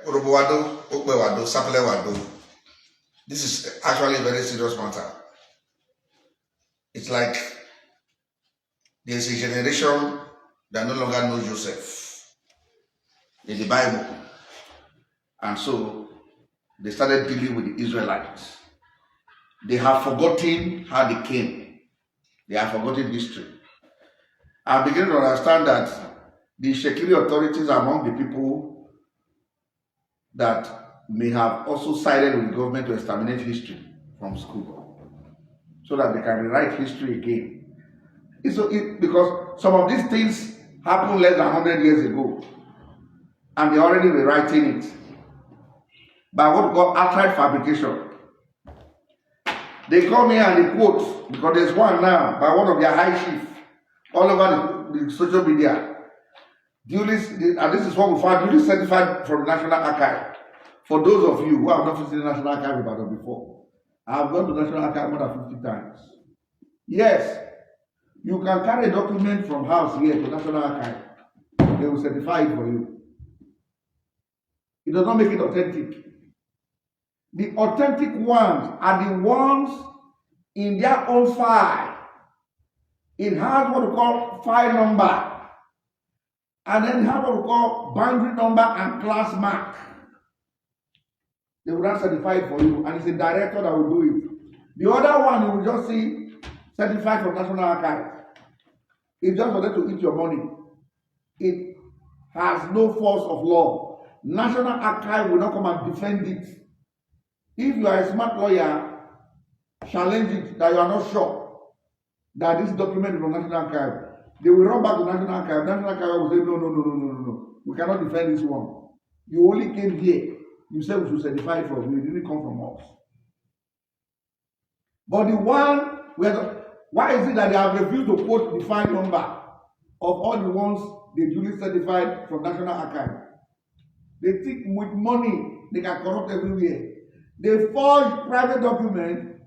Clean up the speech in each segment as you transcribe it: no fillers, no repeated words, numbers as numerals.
Urubwado, Ogbewado, Sapele Wado. This is actually a very serious matter. It's like there's a generation that no longer knows Joseph in the Bible. And so they started dealing with the Israelites. They have forgotten how they came. They have forgotten history. I begin to understand that the Shekiri authorities are among the people that may have also sided with the government to exterminate history from school so that they can rewrite history again. Because some of these things happened less than 100 years ago and they're already rewriting it by what we call outright fabrication. They come here and they quote, because there's one now by one of their high chiefs all over the social media. And this is what we found, duly certified from the National Archive. For those of you who have not visited the National Archive before, I have gone to the National Archive more than 50 times. Yes, you can carry a document from house here to National Archive. They will certify it for you. It does not make it authentic. The authentic ones are the ones in their own file. It has what we call file number. And then it has what we call boundary number and class mark. They will not certify it for you. And it's a director that will do it. The other one you will just see certified from National Archive. It's just for them to eat your money. It has no force of law. National Archive will not come and defend it. If you are a smart lawyer, challenge it that you are not sure that this document is from National Archive. They will run back to National Archive. National Archive will say, no. We cannot defend this one. You only came here. You said we should certify it from you. It didn't come from us. But the one, why is it that they have refused to quote the file number of all the ones they duly certified from National Archive? They think with money, they can corrupt everywhere. They forged private documents,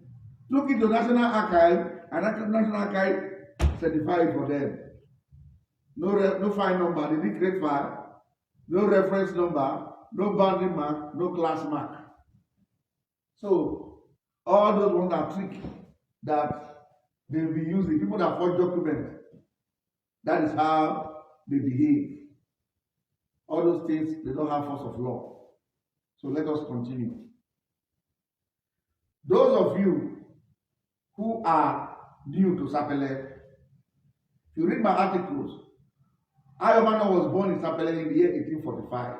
took it to National Archive, and National Archive certified for them. No file number, they didn't create file, no reference number, no boundary mark, no class mark. So all those ones are tricks that they'll be using. People that forge documents, that is how they behave. All those things, they don't have force of law. So let us continue. Those of you who are new to Sapele, if you read my articles, Ayomanor was born in Sapele in the year 1845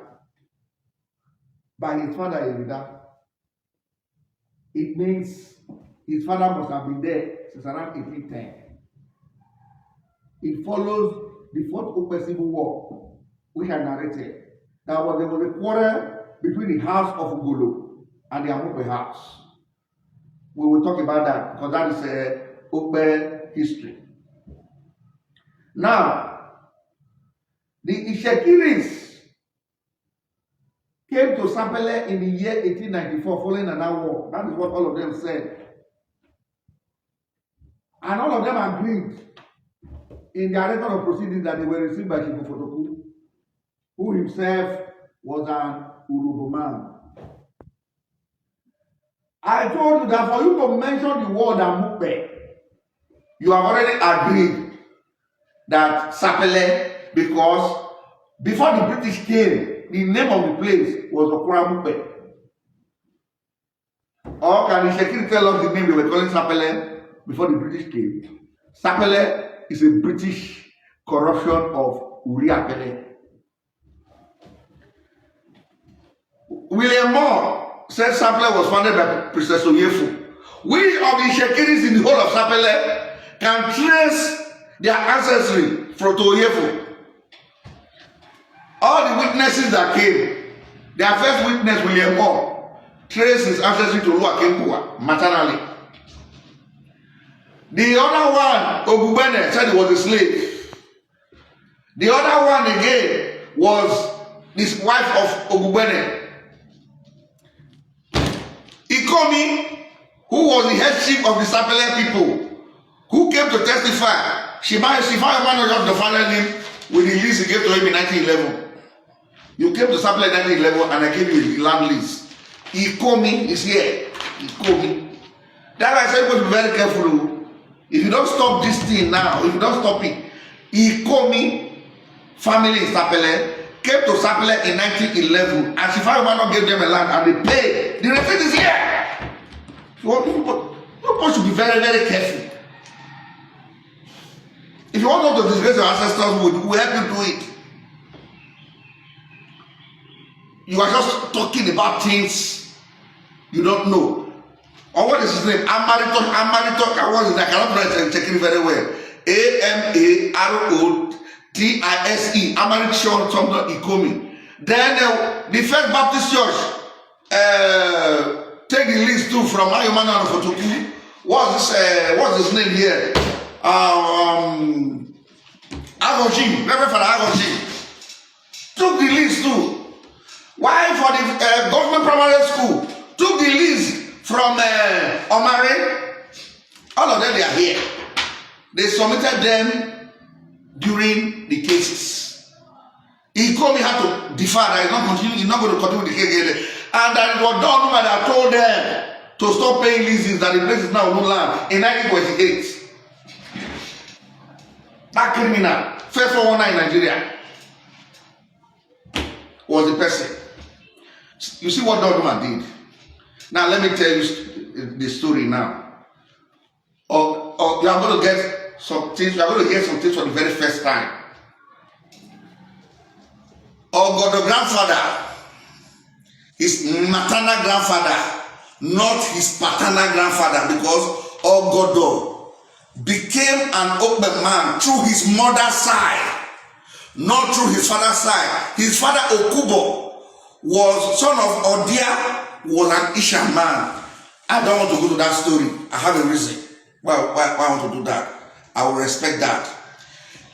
by his father Erida. It means his father must have been there since around 1810. It follows the Fourth Ope Civil War, which I narrated. There was a quarrel between the house of Ogodo and the Amope house. We will talk about that because that is Ope history. Now, the Ishekiris came to Sapele in the year 1894 following another war. That is what all of them said. And all of them agreed in their record of proceedings that they were received by Chifu Fotoku, who himself was an Urubu man. I told you that for you to mention the word Amupe, you have already agreed that Sapele, because before the British came, the name of the place was Okuramupe. Or can the Shekiri tell us the name they were calling Sapele before the British came? Sapele is a British corruption of Uriapele. William Moore said Sapele was founded by Princess Oyefu. We of the Shekiris in the whole of Sapele can trace their ancestry from Oyefu. All the witnesses that came, their first witness, William Moore, traced his ancestry to Luakembua maternally. The other one, Ogubene, said he was a slave. The other one again was this wife of Ogubene. Ikomi, who was the head chief of the Sapele people, who came to testify. She found a man of the final name with the list he gave to him in 1911. You came to Sapele in 1911 and I gave you a land lease. Ikomi is here. Ikomi. That's why I said you must be very careful. If you don't stop this thing now, if you don't stop it, Ikomi family in Sapele came to Sapele in 1911 and Ayomanor gave them a land and they paid. The receipt is here. You should be very, very careful. If you want to disgrace your ancestors, we'll help you do it. You are just talking about things you don't know. Or what is his name? Amaritok. I cannot pronounce it. Check it very well. Amarotise. Amaritok something Ikomi. Then the First Baptist Church take the list too from Ayomanor and Fotoku. What's his name here? Agoji, Reverend Father Agoji took the list too. Why for the government primary school took the list from Omarin? All of them, they are here. They submitted them during the cases. Ikomi had to defer that he's not going to continue the case. And that it was done when I told them to stop paying leases that the place is now no land in 1928. That criminal, first 419 in Nigeria, was the person. You see what that woman did. Now let me tell you the story now. Or you are going to get some things. You are going to get some things for the very first time. Ogodo grandfather, his maternal grandfather, not his paternal grandfather, because Ogodo became an open man through his mother's side, not through his father's side. His father Okubo was son of Odia, was an Isha man. I don't want to go to that story. I have a reason why I want to do that. I will respect that.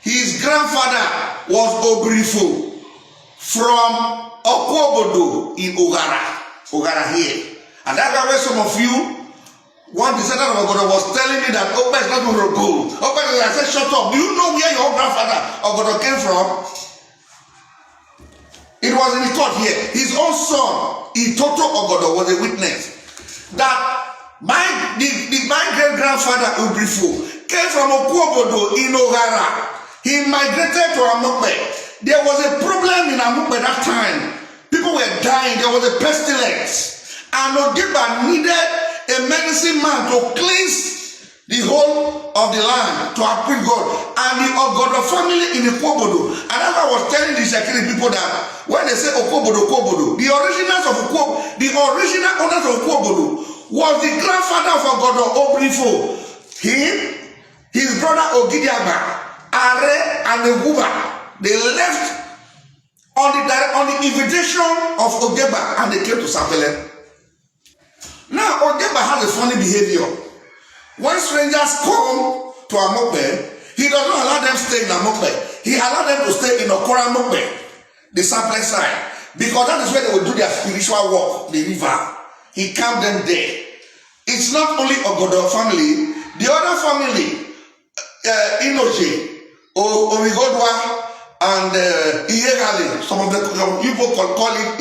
His grandfather was Obrifo from Ogodo in Ogara here. And that's why some of you, one descendant of Ogodo was telling me that Oba is not going to go. Oba, I said, shut up. Do you know where your grandfather Ogodo came from? It was in the court here. His own son, Itoto Ogodo, was a witness that my great-grandfather Obrifo came from Ogodo in Ogara. He migrated to Amokpe. There was a problem in Amokpe that time. People were dying. There was a pestilence. And Ogeba needed a medicine man to cleanse the whole of the land, to appease God. And the Ogodo family in the Ogodo. And as I was telling the Shekiri people that when they say Ogodo, the original owners of Ogodo was the grandfather of Ogodo, Obrifo. Him, his brother Ogidiaba, Are, and the Guba. They left on the invitation of Ogeba and they came to Sapele. Now, Ogeba has a funny behavior. When strangers come to Amokpe, he does not allow them to stay in Amokpe. He allows them to stay in Okora Amokpe, the Sapele side, because that is where they will do their spiritual work, the river. He camped them there. It's not only Ogodo family, the other family, Inoche, Omigodwa, and Iyegali. Some of the people call it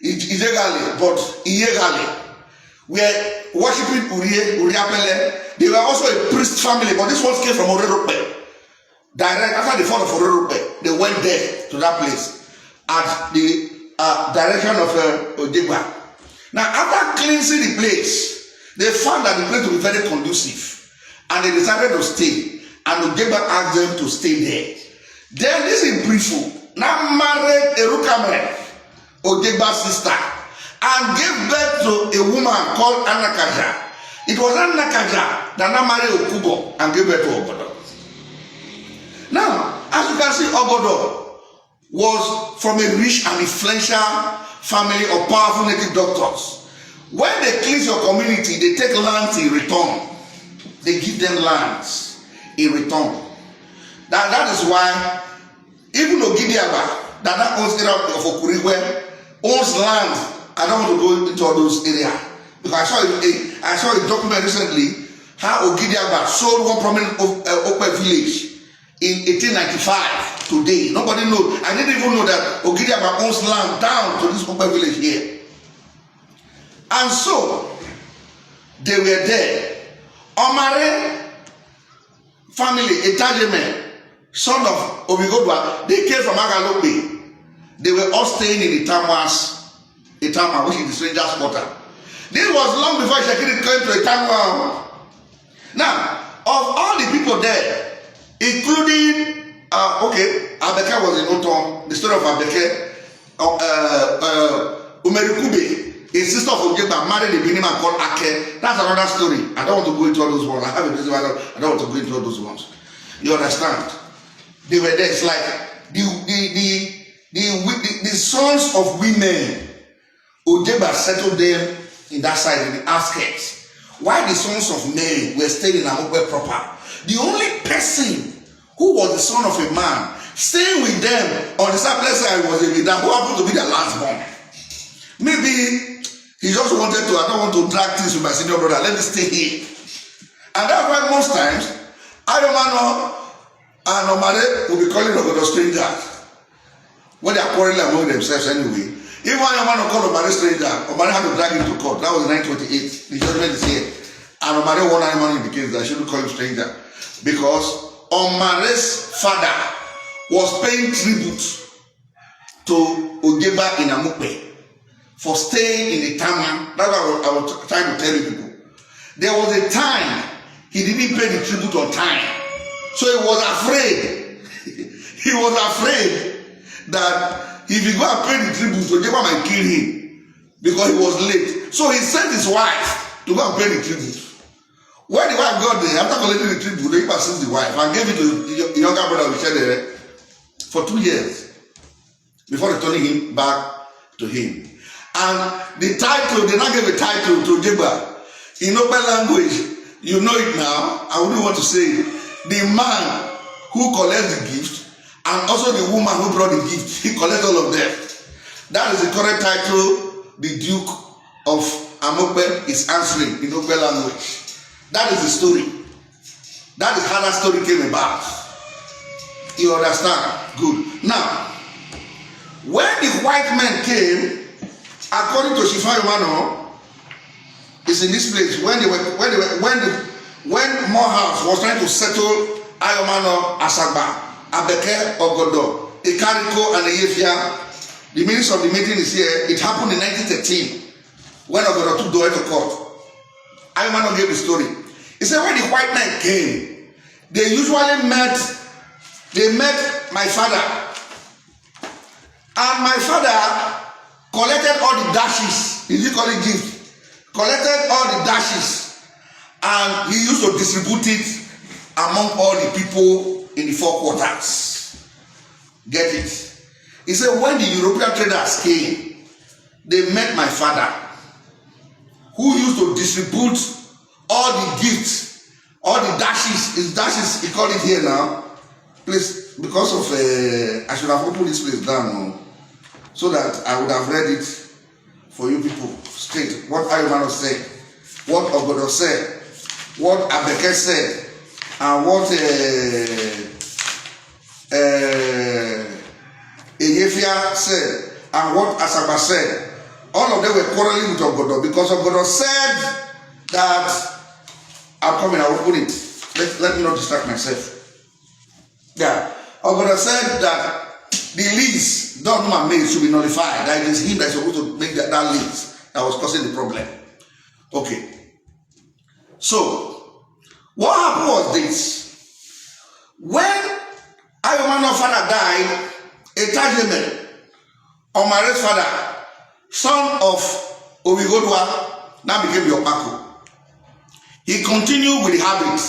Ijegali, but Iyegali. We are worshiping Uriapele. They were also a priest family, but this one came from Orerope. Direct after the fall of Orerope, they went there to that place at the direction of Ojeba. Now, after cleansing the place, they found that the place would be very conducive, and they decided to stay. And Ojeba asked them to stay there. Then this is Brifu now married Erukame, Ojeba's sister, and gave birth to a woman called Anakaja. It was Anakaja that now married Okubo and gave birth to Ogodo. Now, as you can see, Ogodo was from a rich and influential family of powerful native doctors. When they cleanse your community, they take lands in return. They give them lands in return. That is why even Ogidiaba, that owns area of Okuriwe, owns land. I don't want to go into all those areas because I saw a document recently how Ogidiaba sold one prominent Okwe village in 1895 today. Nobody knows. I didn't even know that Ogidiama owns land down to this Mokpe village here. And so, they were there. Omarin family, Ethamua, son of Ogodo, they came from Agalope. They were all staying in Ethamua, which is the stranger's quarter. This was long before Shekiri came to Ethamua. Now, of all the people there, including, Abeke was in Oton, the story of Abeke, Umerikube, a sister of Ojeba, married a Benin man called Ake. That's another story. I don't want to go into all those ones. I have a reason why I don't want to go into all those ones. You understand? They were there. It's like the sons of women, Ojeba settled them in that side, in the outskirts. While the sons of men were staying in Amokwe proper. The only person who was the son of a man staying with them on the Sapele side was a leader who happened to be their last born. Maybe he just wanted to, I don't want to drag things with my senior brother, let me stay here. And that's why most times, Ayomanor and Omarin will be calling Ogodo strangers. When they are quarreling among themselves anyway. Even Ayomanor called Omarin stranger, Omarin had to drag him to court. That was in 1928. The judgment is here. And Omarin won Ayomanor in the case that I shouldn't call him stranger. Because Omarin's father was paying tribute to Ojeba in Amokwe for staying in Ethamua. That's what I was trying to tell you people. There was a time he didn't pay the tribute on time. So he was afraid. He was afraid that if he go and pay the tribute, Ojeba might kill him because he was late. So he sent his wife to go and pay the tribute. When the wife got there, after collecting the tribute, Ojeba seized the wife and gave it to the younger brother Michelle for 2 years before returning him back to him. And the title, they now gave a title to Ojeba. In open language, you know it now, I wouldn't want to say it. The man who collects the gift and also the woman who brought the gift, he collects all of them. That is the correct title the Duke of Amokwe is answering in open language. That is the story. That is how that story came about. You understand? Good. Now, when the white men came, according to Ayomanor, it's in this place when Morehouse was trying to settle Ayomanor, Asagba, Abeke, Ogodo, Ikariko, and Eyefia. The minutes of the meeting is here. It happened in 1913 when Ogodo took Doe to court. Ayomanor gave the story. He said when the white men came, they usually met my father. And my father collected all the dashes. Did you call it gift? Collected all the dashes. And he used to distribute it among all the people in the 4 quarters. Get it? He said when the European traders came, they met my father, who used to distribute all the gifts, all the dashes. His dashes, he called it here now. Please, because of, I should have opened this place down so that I would have read it for you people straight. What Ayomanor said, what Ogodo said, what Abeke said, and what Eyefia said, and what Asagba said. All of them were quarreling with Ogodo because Ogodo said that, I'm coming, I'll open it. Let me not distract myself. Yeah. Ogodo said that the lease done by me should be nullified. That it is him that is supposed to make that lease that was causing the problem. Okay. So, what happened was this. When Ayomanor's father died, Ethamua, Omarin's father, son of Ogodo, now became Yopako. He continued with the habit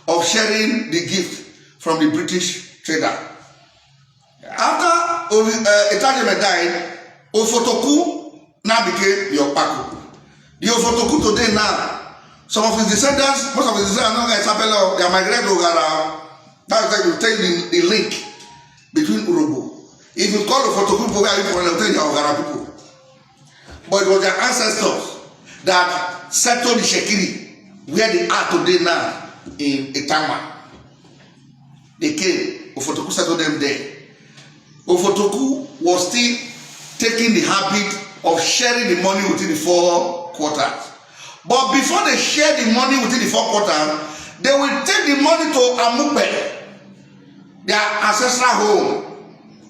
of sharing the gift from the British trader. After Ethamua died, Ofotoku now became Yopako. The Ofotoku today now, some of his descendants, most of his descendants are not Sapele, they are migrated to Ogara. That's why you tell you the link between Urobo. If you call Ofotoku people, they'll tell you Ogara people. But it was their ancestors that settled the Shekiri, where they are today now in Ethamua. They came. Ofotoku settled them there. Ofotoku was still taking the habit of sharing the money within the 4 quarters. But before they share the money within the 4 quarters, they will take the money to Amupe, their ancestral home,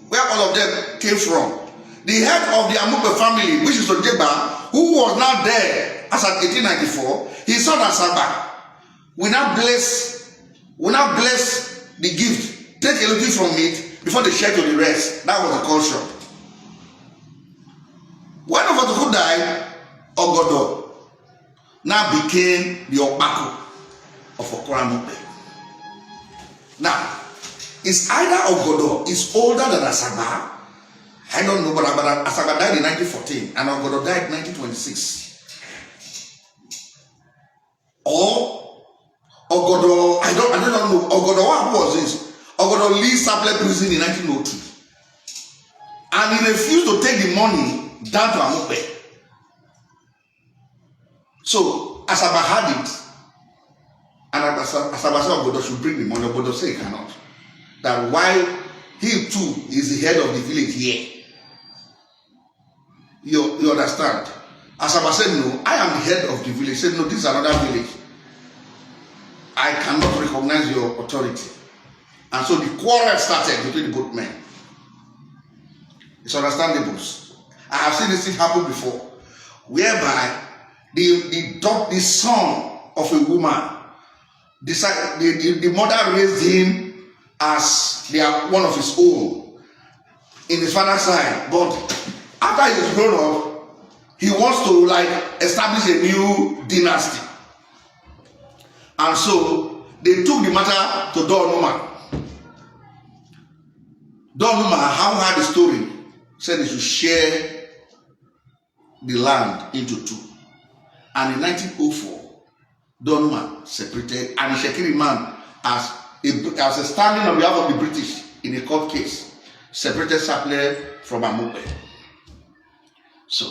where all of them came from. The head of the Amupe family, which is Ojeba, who was now there as at 1894, his son Asaba, will now bless the gift, take a little from it before they share to the rest. That was the culture. When Ofotoku died, Ogodo now became the Obako of Okora-Amupe. Now, it's either Ogodo is older than Asaba. I don't know, but Asaba died in 1914 and Ogodo died in 1926. Or Ogodo, I don't know. Ogodo, what was this? Ogodo leaves Sapele prison in 1902. And he refused to take the money down to Amupe. So Asaba had it. And Asaba said Ogodo should bring the money. Ogodo said he cannot. That why he too is the head of the village here. You understand? Asaba said, no, I am the head of the village. He said, no, this is another village. I cannot recognize your authority. And so the quarrel started between the both men. It's understandable. I have seen this thing happen before, whereby the son of a woman, the mother raised him as one of his own in his father's side, but after he is grown up, he wants to establish a new dynasty, and so they took the matter to Donuma. Donuma, how had the story, said they should share the land into 2. And in 1904, Donuma separated, and Shekiri man, as a standing on behalf of the British in a court case, separated Sapele from Amupe. So,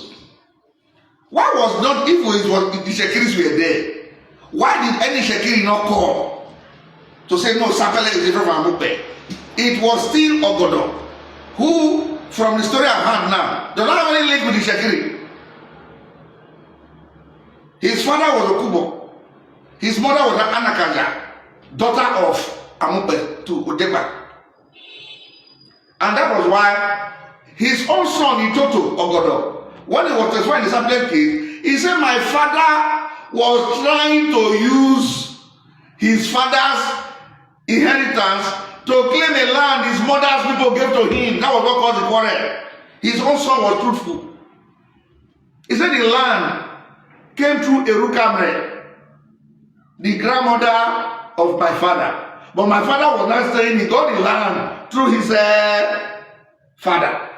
why was not, if the Shekiris were there, why did any Shekiri not call to say, no, Sapele is different from Amupe? It was still Ogodo, who, from the story I've heard now, does not have any link with the Shekiri. His father was Okubo. His mother was Anakaja, daughter of Amupe to Odeba. And that was why his own son, Itoto Ogodo, when he was testifying in the Sapele case, he said, my father was trying to use his father's inheritance to claim a land his mother's people gave to him. That was what caused the quarrel. His own son was truthful. He said the land came through Erukamre, the grandmother of my father. But my father was not saying he got the land through his father.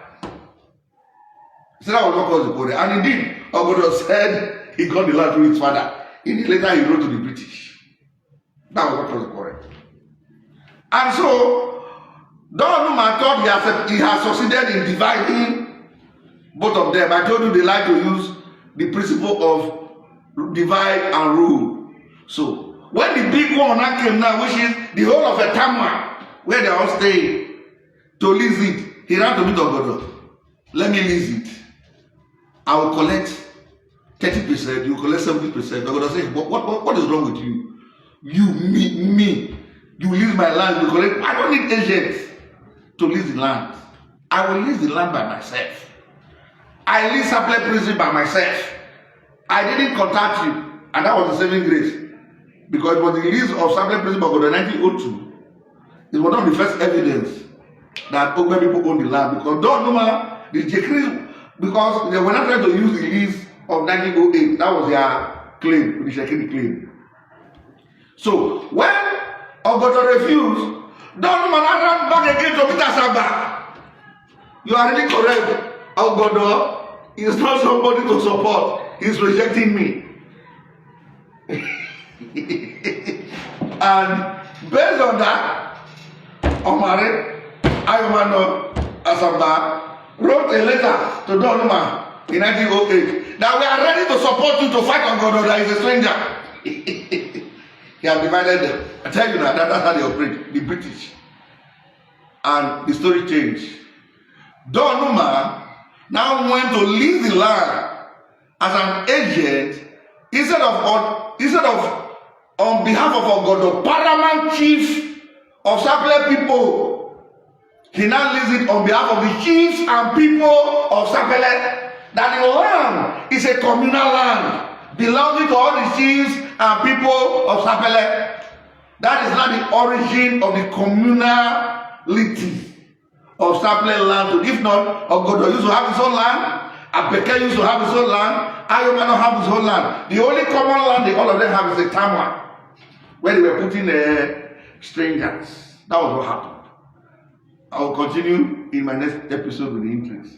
He said that was what caused the quarrel. And indeed, Ogodo said he got the land through his father. Later he wrote to the British. That was what caused the quarrel. And so, Donuma thought he has succeeded in dividing both of them. I told you they like to use the principle of divide and rule. So, when the big one now came now, which is the whole of Ethamua, where they are all staying, to lease it, he ran to meet Ogodo. Let me lease it. I will collect 30%, you collect 70%. Ogodo said, what is wrong with you? Me. You lease my land, you collect. I don't need agents to lease the land. I will lease the land by myself. I lease Sapele prison by myself. I didn't contact you, and that was the saving grace. Because it was the lease of Sapele prison by 1902. It was not the first evidence that Ogbe people own the land. Because Donuma, the Shekiri, because they were not trying to use the lease of 1908. That was their claim, the Shekiri claim. So, when Ogodo refused, Donuma ran back again to Peter Saba. You are really correct. Ogodo is not somebody to support. He's rejecting me. And based on that, Omarin, Ayomanor, Asaba wrote a letter to Donuma in 1908 that we are ready to support you to fight Ogodo that is a stranger. He has divided them. I tell you that that's how they operate, the British. and the story changed. Donuma now went to lease the land as an agent instead of on behalf of Ogodo, paramount chief of Sapele people. He now leased it on behalf of the chiefs and people of Sapele. That the land is a communal land belonging to all the chiefs and people of Sapele. That is not the origin of the communality of Sapele land. If not, Ogodo used to have his own land. Abeke used to have his own land. Ayomanor have his own land. The only common land they all of them have is Ethamua, where they were putting strangers. That was what happened. I will continue in my next episode with the interest.